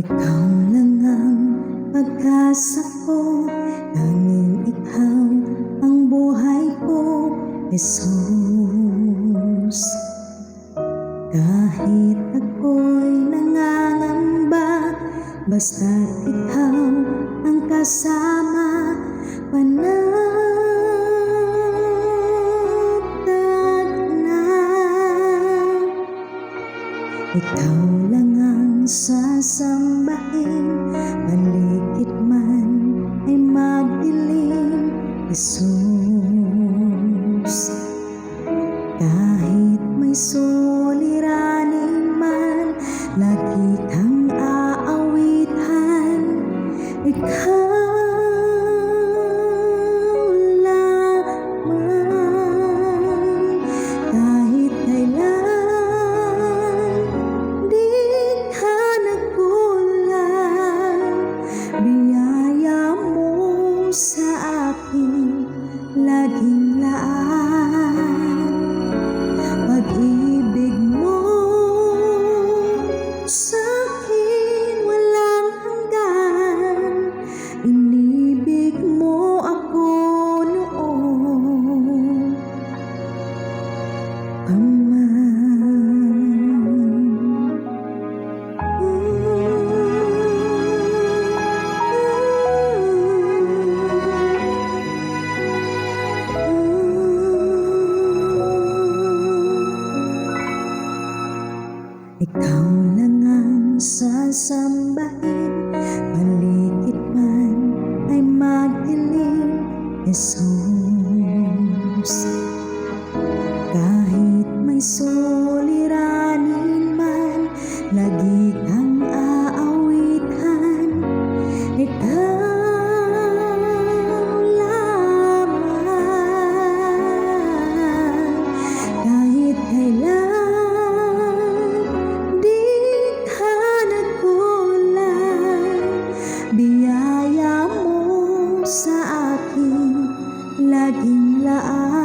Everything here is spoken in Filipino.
Ikaw lang ang pag-asa ko, tanging ikaw ang buhay ko, Jesus. Kahit ako'y nangangamba, basta't ikaw ang kasama, panatag na. Ikaw lang ang sasambahin, paligid man ay magdilim, Jesus. Kahit may suliranin man, lagi kang aawitan, ikaw lamang. Kahit kailan di ka nagkulang, biyaya mo sa akin laging laan. Pag-ibig mo sa'kin walang hanggan, inibig mo ako noon pa man. Ikaw lang ang sasambahin, paligid man ay magdilim, Jesus. Kahit may suliranin man, lagi kang aawitan, ikaw lamang. Kahit kailan biyaya mo sa akin laging laan.